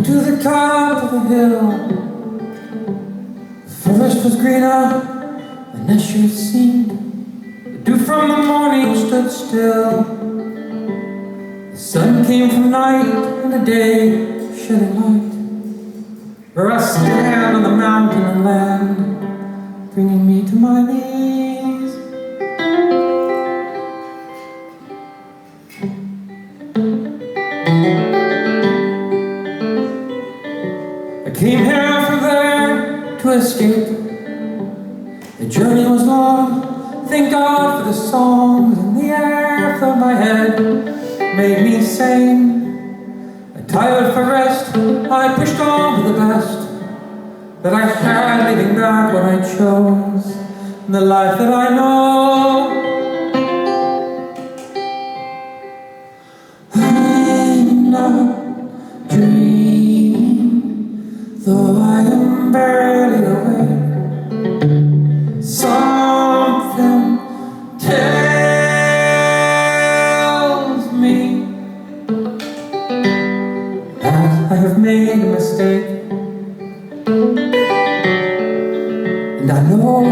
to the top of the hill. The forest was greener than I should have seemed. The dew from the morning stood still. The sun came from night and the day shedding light. Where I stand on the mountain and land, bringing me to my knees. I came here from there to escape. The journey was long, thank God for the songs in the air filled my head, made me sane. Tired for rest, I pushed on to the best that I had, leaving back what I chose, the life that I know. I'm not dreaming, though I am barely awake. Something tells me I have made a mistake, and I know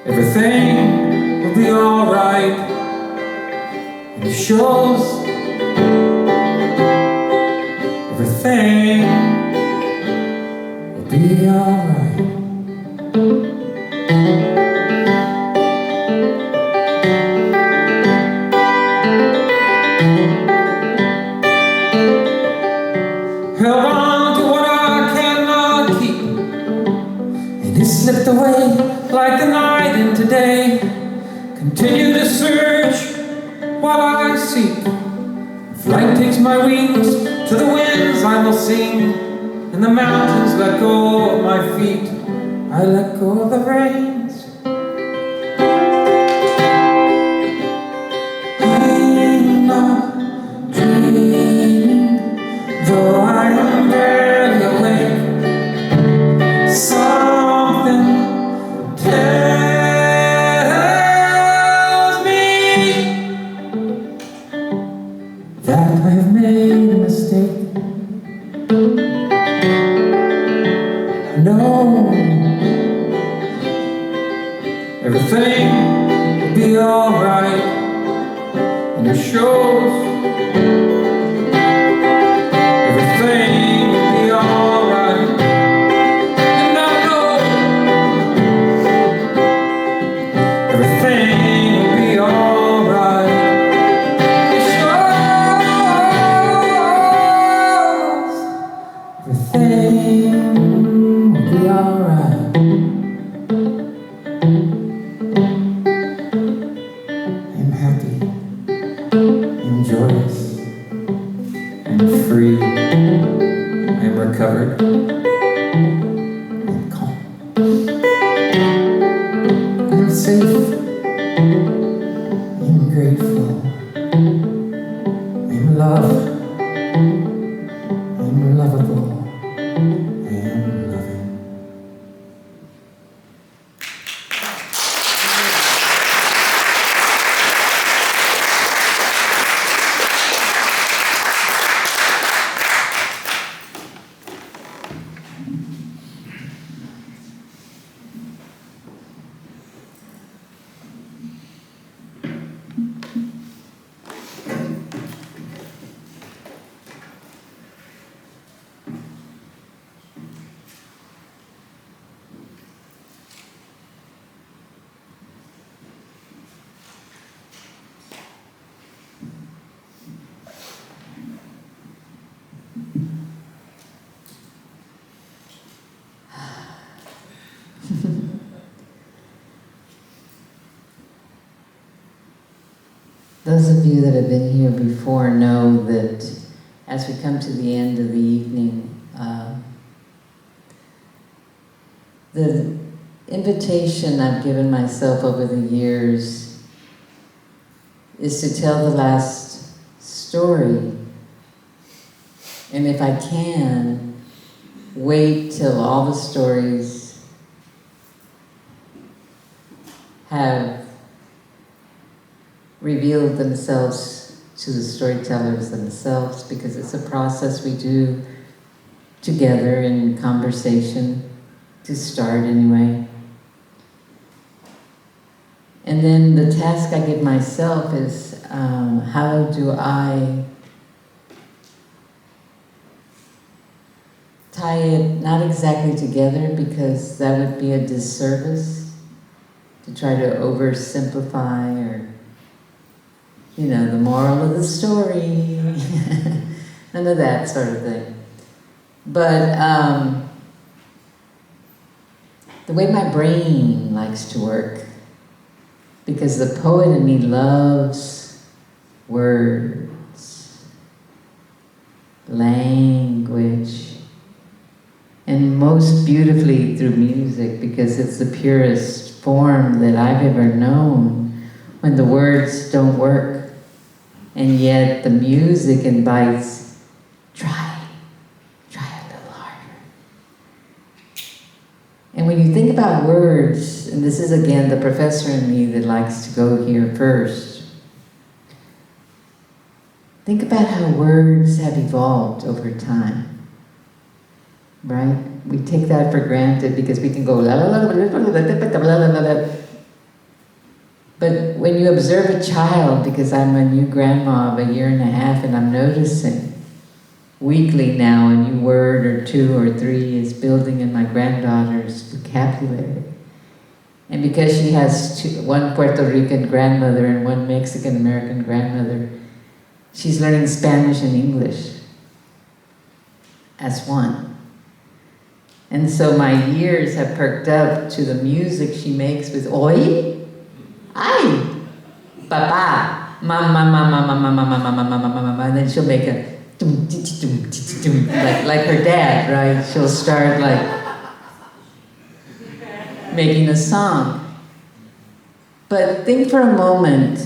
everything will be alright, and it shows everything will be alright. Held on to what I cannot keep, and it slipped away like the night into day. Continue to search while I seek. Flight takes my wings to the winds, I will sing, and the mountains let go of my feet. I let go of the reins. I'm not dreaming, though I am barely awake. Something tells me that I have made a mistake. I know everything will be alright, and it shows. Everything will be alright, and I know everything will be alright. It shows everything will be alright. I'm happy, I'm joyous, I'm free, I'm recovered, I'm calm, I'm safe, I'm grateful, I'm loved, I'm lovable, I'm loving. Those of you that have been here before know that as we come to the end of the evening, the invitation I've given myself over the years is to tell the last story. And if I can, wait till all the stories have revealed themselves to the storytellers themselves, because it's a process we do together in conversation, to start anyway. And then the task I give myself is, how do I tie it not exactly together, because that would be a disservice to try to oversimplify, or, you know, the moral of the story, none of that sort of thing. But the way my brain likes to work, because the poet in me loves words, language, and most beautifully through music, because it's the purest form that I've ever known, when the words don't work, and yet the music invites, try a little harder. And when you think about words, and this is again the professor in me that likes to go here first, think about how words have evolved over time, right? We take that for granted because we can go la la la la la la la la. But when you observe a child, because I'm a new grandma of 1.5 years, and I'm noticing weekly now a new word or 2 or 3 is building in my granddaughter's vocabulary. And because she has one Puerto Rican grandmother and one Mexican American grandmother, she's learning Spanish and English as one. And so my ears have perked up to the music she makes with oi, ay, papa, mama, mama, mama, mama, mama, mama, mama, mama, and then she'll make a dum, dum, dum, dum, like her dad, right? She'll start like making a song. But think for a moment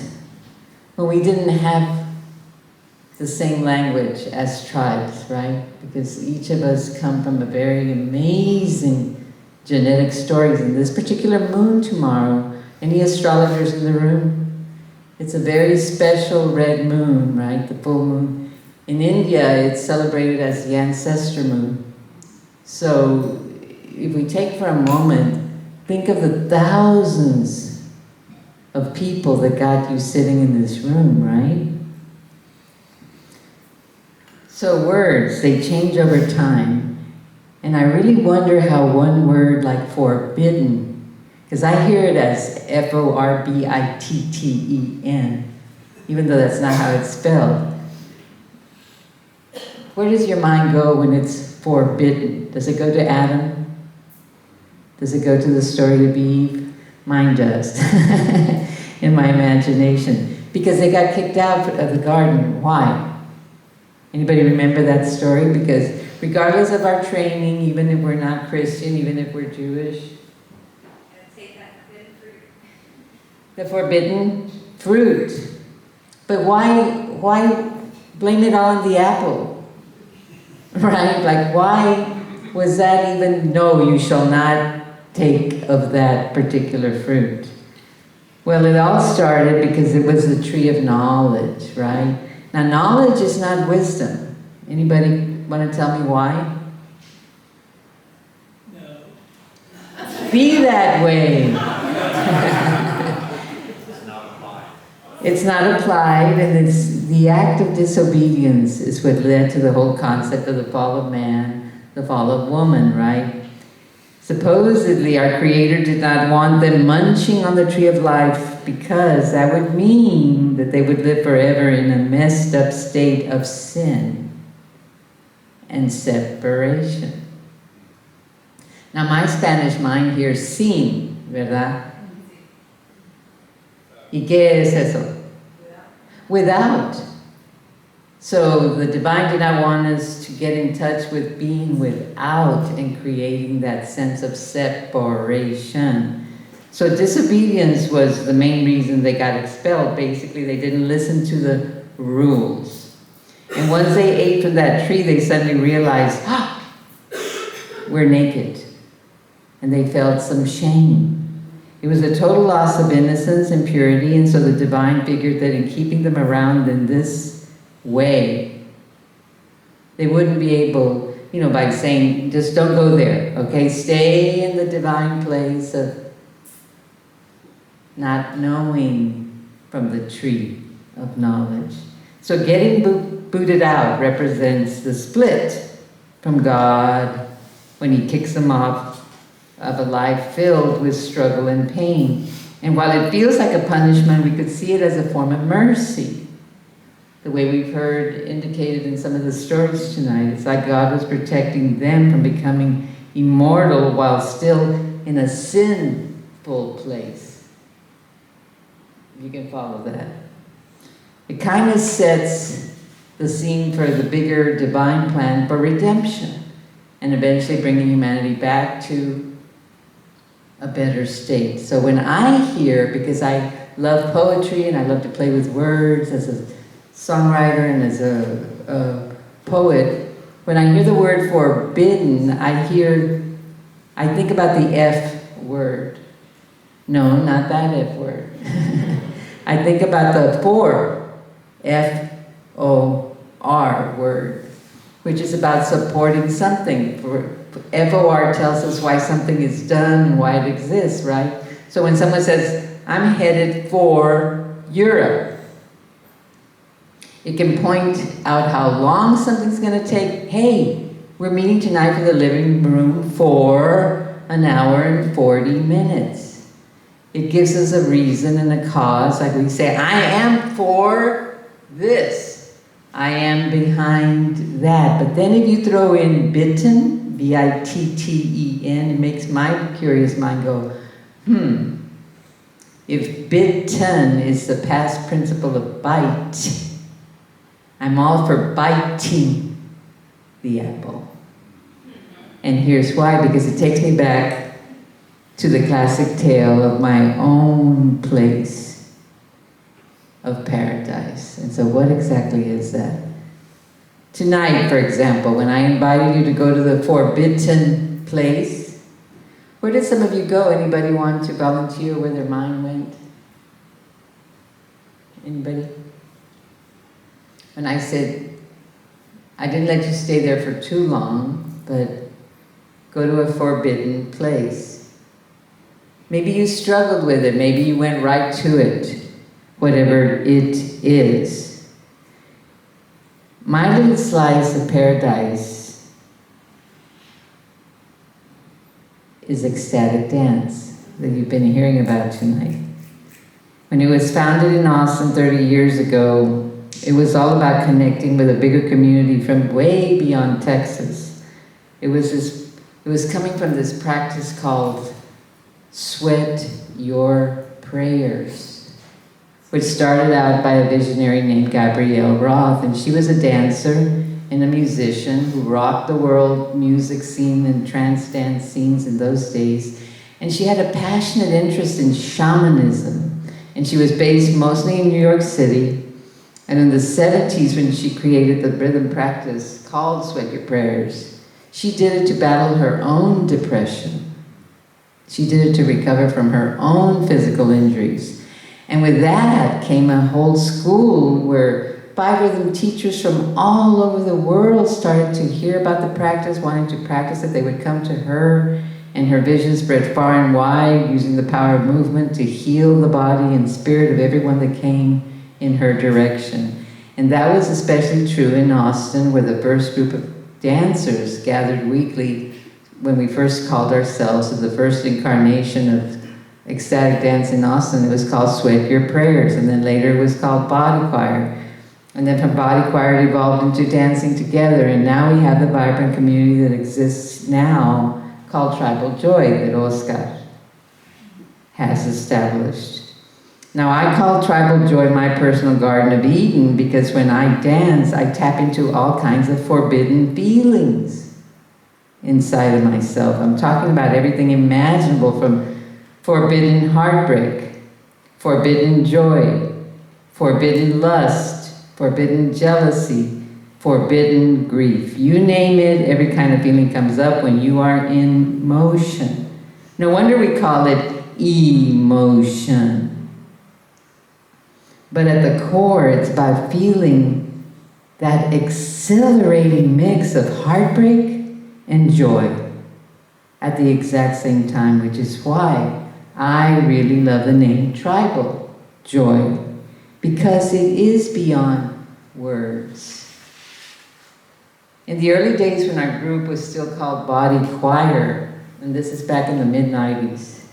when we didn't have the same language as tribes, right? Because each of us come from a very amazing genetic stories. And this particular moon tomorrow, any astrologers in the room? It's a very special red moon, right? The full moon. In India, it's celebrated as the ancestor moon. So if we take for a moment, think of the thousands of people that got you sitting in this room, right? So words, they change over time. And I really wonder how one word like forbidden, because I hear it as Forbitten, even though that's not how it's spelled. Where does your mind go when it's forbidden? Does it go to Adam? Does it go to the story of Eve? Mine does, in my imagination. Because they got kicked out of the garden. Why? Anybody remember that story? Because regardless of our training, even if we're not Christian, even if we're Jewish, the forbidden fruit. But why blame it all on the apple? Right? Like, why was that even, no, you shall not take of that particular fruit? Well, it all started because it was the tree of knowledge, right? Now, knowledge is not wisdom. Anybody want to tell me why? No. Be that way. It's not applied, and it's the act of disobedience is what led to the whole concept of the fall of man, the fall of woman, right? Supposedly, our Creator did not want them munching on the tree of life because that would mean that they would live forever in a messed up state of sin and separation. Now, my Spanish mind hears sin, ¿verdad? ¿Y qué es eso? Without. So the divine did not want us to get in touch with being without and creating that sense of separation. So disobedience was the main reason they got expelled. Basically, they didn't listen to the rules. And once they ate from that tree, they suddenly realized, we're naked. And they felt some shame. It It was a total loss of innocence and purity, and so the divine figured that in keeping them around in this way, they wouldn't be able, by saying, just don't go there, okay? Stay in the divine place of not knowing from the tree of knowledge. So getting booted out represents the split from God when He kicks them off of a life filled with struggle and pain. And while it feels like a punishment, we could see it as a form of mercy. The way we've heard indicated in some of the stories tonight, it's like God was protecting them from becoming immortal while still in a sinful place. You can follow that. It kind of sets the scene for the bigger divine plan for redemption and eventually bringing humanity back to a better state. So when I hear, because I love poetry and I love to play with words as a songwriter and as a poet, when I hear the word forbidden, I think about the F word. No, not that F word. I think about the F-O-R word, which is about supporting something. F-O-R tells us why something is done and why it exists, right? So when someone says, I'm headed for Europe, it can point out how long something's going to take. Hey, we're meeting tonight for the living room for an hour and 40 minutes. It gives us a reason and a cause. Like we say, I am for this. I am behind that. But then if you throw in bitten, B-I-T-T-E-N, it makes my curious mind go, if bitten is the past principle of bite, I'm all for biting the apple. And here's why, because it takes me back to the classic tale of my own place of paradise. And so what exactly is that? Tonight, for example, when I invited you to go to the forbidden place, where did some of you go? Anybody want to volunteer where their mind went? Anybody? When I said, I didn't let you stay there for too long, but go to a forbidden place. Maybe you struggled with it. Maybe you went right to it, whatever it is. My little slice of paradise is ecstatic dance that you've been hearing about tonight. When it was founded in Austin 30 years ago, it was all about connecting with a bigger community from way beyond Texas. It was coming from this practice called Sweat Your Prayers, which started out by a visionary named Gabrielle Roth, and she was a dancer and a musician who rocked the world music scene and trance dance scenes in those days. And she had a passionate interest in shamanism, and she was based mostly in New York City. And in the 70s, when she created the rhythm practice called Sweat Your Prayers, she did it to battle her own depression. She did it to recover from her own physical injuries. And with that came a whole school where 5 rhythm teachers from all over the world started to hear about the practice, wanting to practice it. They would come to her, and her vision spread far and wide, using the power of movement to heal the body and spirit of everyone that came in her direction. And that was especially true in Austin, where the first group of dancers gathered weekly when we first called ourselves, in the first incarnation of ecstatic dance in Austin. It was called Sweat Your Prayers, and then later it was called Body Choir. And then from Body Choir it evolved into Dancing Together, and now we have the vibrant community that exists now called Tribal Joy that Oscar has established. Now I call Tribal Joy my personal Garden of Eden because when I dance, I tap into all kinds of forbidden feelings inside of myself. I'm talking about everything imaginable, from forbidden heartbreak, forbidden joy, forbidden lust, forbidden jealousy, forbidden grief. You name it, every kind of feeling comes up when you are in motion. No wonder we call it emotion. But at the core, it's about feeling that exhilarating mix of heartbreak and joy at the exact same time, which is why I really love the name tribal joy, because it is beyond words. In the early days when our group was still called Body Choir, and this is back in the mid-90s,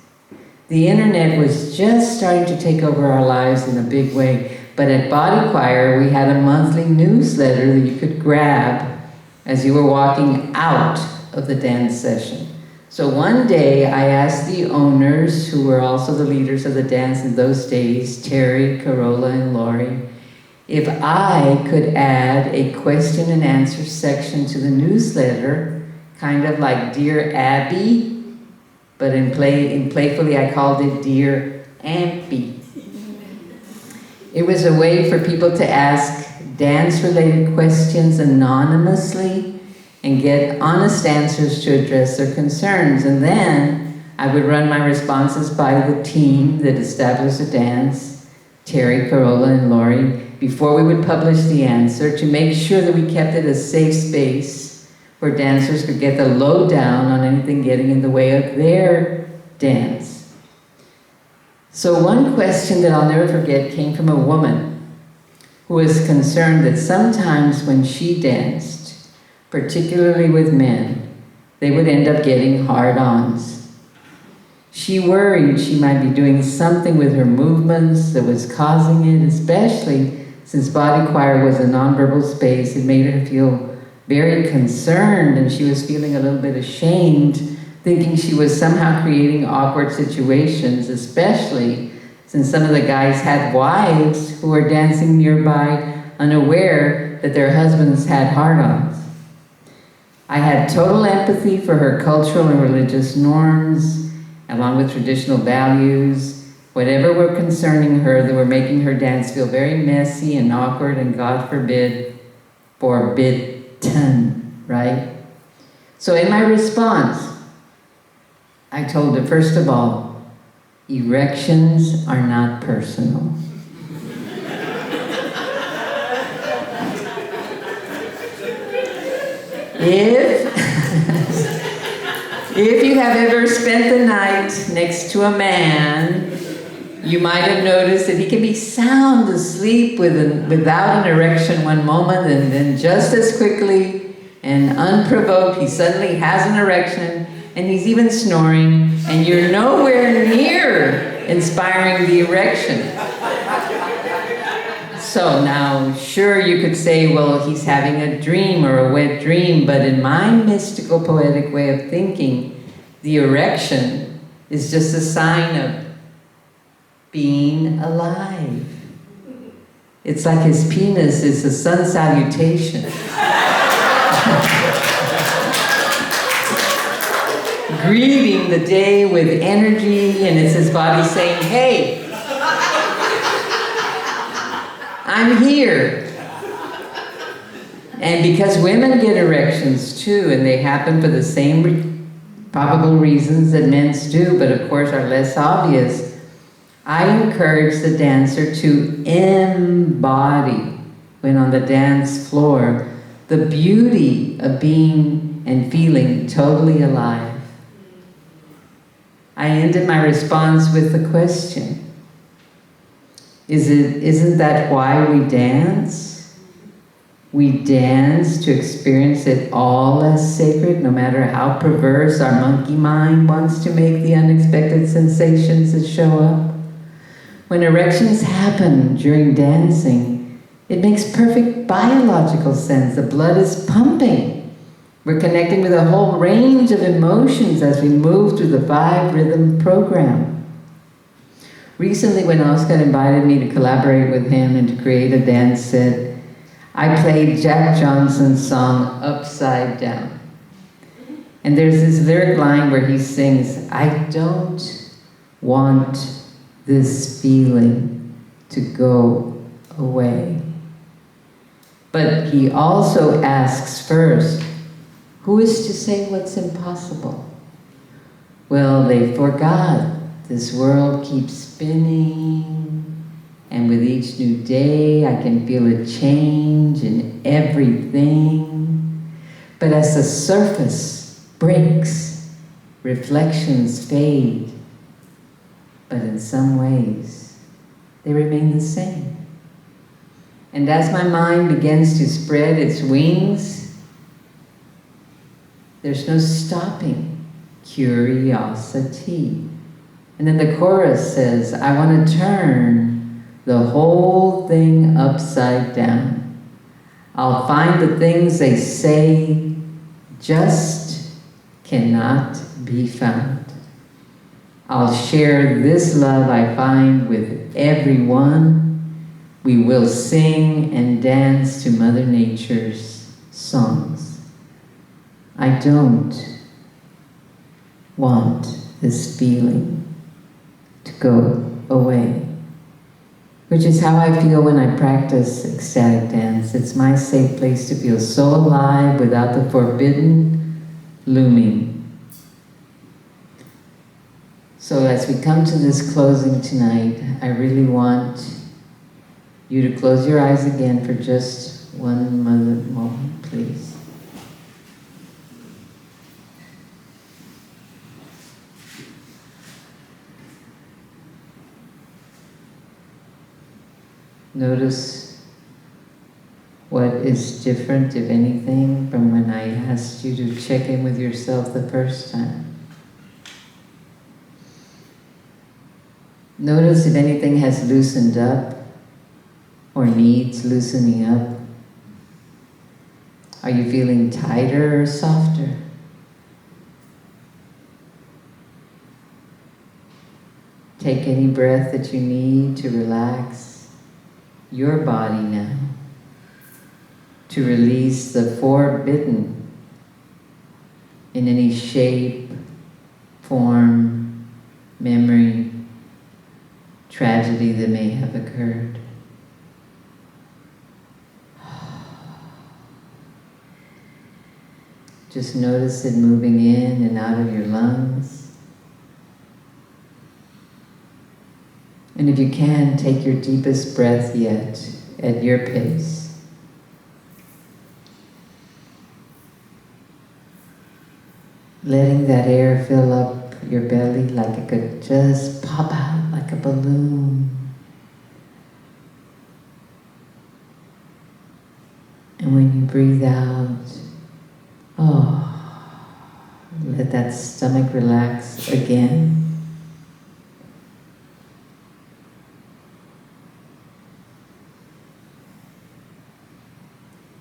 the internet was just starting to take over our lives in a big way. But at Body Choir, we had a monthly newsletter that you could grab as you were walking out of the dance session. So one day I asked the owners, who were also the leaders of the dance in those days, Terry, Carola, and Lori, if I could add a question and answer section to the newsletter, kind of like Dear Abby, but playfully I called it Dear Ampy. It was a way for people to ask dance-related questions anonymously and get honest answers to address their concerns. And then I would run my responses by the team that established the dance, Terry, Carola, and Lori, before we would publish the answer, to make sure that we kept it a safe space where dancers could get the lowdown on anything getting in the way of their dance. So one question that I'll never forget came from a woman who was concerned that sometimes when she danced, particularly with men, they would end up getting hard-ons. She worried she might be doing something with her movements that was causing it, especially since Body Choir was a nonverbal space. It made her feel very concerned, and she was feeling a little bit ashamed, thinking she was somehow creating awkward situations, especially since some of the guys had wives who were dancing nearby, unaware that their husbands had hard-ons. I had total empathy for her cultural and religious norms, along with traditional values, whatever were concerning her that were making her dance feel very messy and awkward and, God forbid, forbidden, right? So in my response, I told her, first of all, erections are not personal. If you have ever spent the night next to a man, you might have noticed that he can be sound asleep without an erection one moment, and then just as quickly and unprovoked, he suddenly has an erection, and he's even snoring, and you're nowhere near inspiring the erection. So now, sure, you could say, well, he's having a dream or a wet dream, but in my mystical, poetic way of thinking, the erection is just a sign of being alive. It's like his penis is a sun salutation. Greeting the day with energy, and it's his body saying, hey, I'm here. And because women get erections too, and they happen for the same probable reasons that men's do, but of course are less obvious, I encourage the dancer to embody, when on the dance floor, the beauty of being and feeling totally alive. I ended my response with the question, isn't that why we dance? We dance to experience it all as sacred, no matter how perverse our monkey mind wants to make the unexpected sensations that show up. When erections happen during dancing, it makes perfect biological sense. The blood is pumping. We're connecting with a whole range of emotions as we move through the 5-rhythm program. Recently, when Oscar invited me to collaborate with him and to create a dance set, I played Jack Johnson's song, Upside Down. And there's this lyric line where he sings, I don't want this feeling to go away. But he also asks first, who is to say what's impossible? Well, they forgot This world keeps spinning, and with each new day I can feel a change in everything. But as the surface breaks, reflections fade, but in some ways they remain the same. And as my mind begins to spread its wings, there's no stopping curiosity. And then the chorus says, I want to turn the whole thing upside down. I'll find the things they say just cannot be found. I'll share this love I find with everyone. We will sing and dance to Mother Nature's songs. I don't want this feeling to go away, which is how I feel when I practice ecstatic dance. It's my safe place to feel so alive without the forbidden looming. So as we come to this closing tonight, I really want you to close your eyes again for just one moment, please. Notice what is different, if anything, from when I asked you to check in with yourself the first time. Notice if anything has loosened up or needs loosening up. Are you feeling tighter or softer? Take any breath that you need to relax your body now, to release the forbidden in any shape, form, memory, tragedy that may have occurred. Just notice it moving in and out of your lungs. And if you can, take your deepest breath yet, at your pace. Letting that air fill up your belly like it could just pop out like a balloon. And when you breathe out, let that stomach relax again.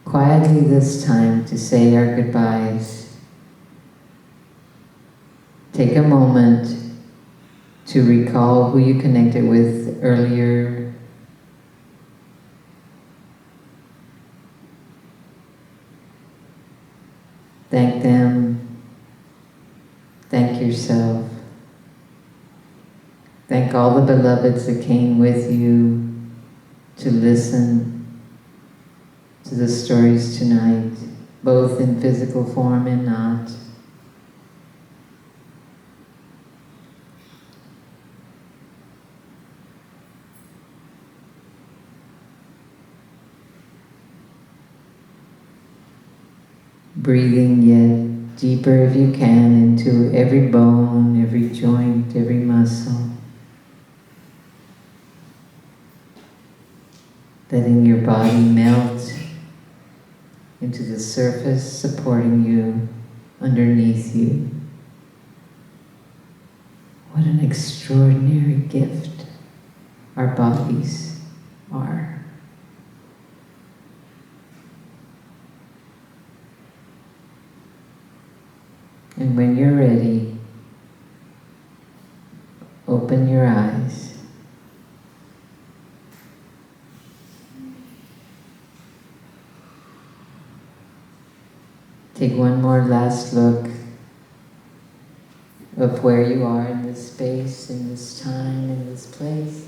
Quietly this time to say our goodbyes. Take a moment to recall who you connected with earlier. Thank them. Thank yourself. Thank all the beloveds that came with you to listen to the stories tonight, both in physical form and not. Breathing yet deeper if you can into every bone, every joint, every muscle. Letting your body melt into the surface, supporting you, underneath you. What an extraordinary gift our bodies are. And when you're ready, open your eyes. Take one more last look of where you are in this space, in this time, in this place.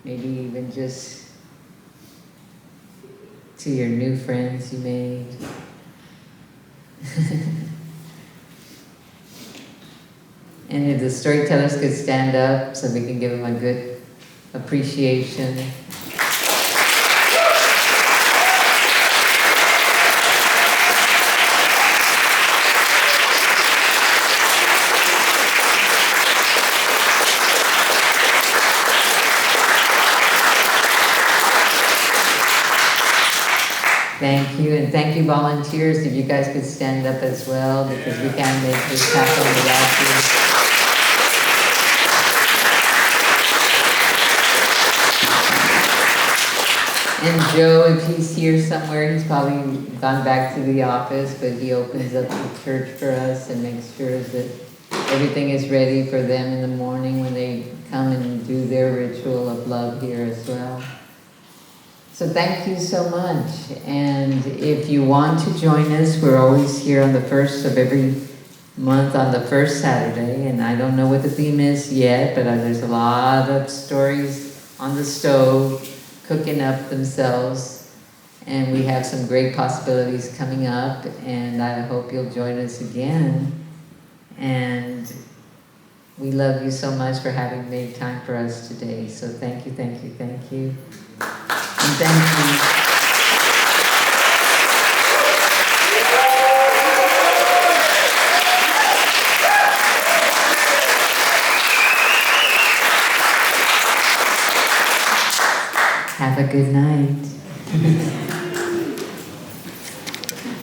Maybe even just to your new friends you made. And if the storytellers could stand up so we can give them a good appreciation. Thank you, and thank you volunteers, if you guys could stand up as well, because we can't make this happen without you. And Joe, if he's here somewhere, he's probably gone back to the office, but he opens up the church for us and makes sure that everything is ready for them in the morning when they come and do their ritual of love here as well. So thank you so much, and if you want to join us, we're always here on the first of every month on the first Saturday, and I don't know what the theme is yet, but there's a lot of stories on the stove cooking up themselves, and we have some great possibilities coming up, and I hope you'll join us again. And we love you so much for having made time for us today, so thank you, thank you, thank you. And thank you. Have a good night.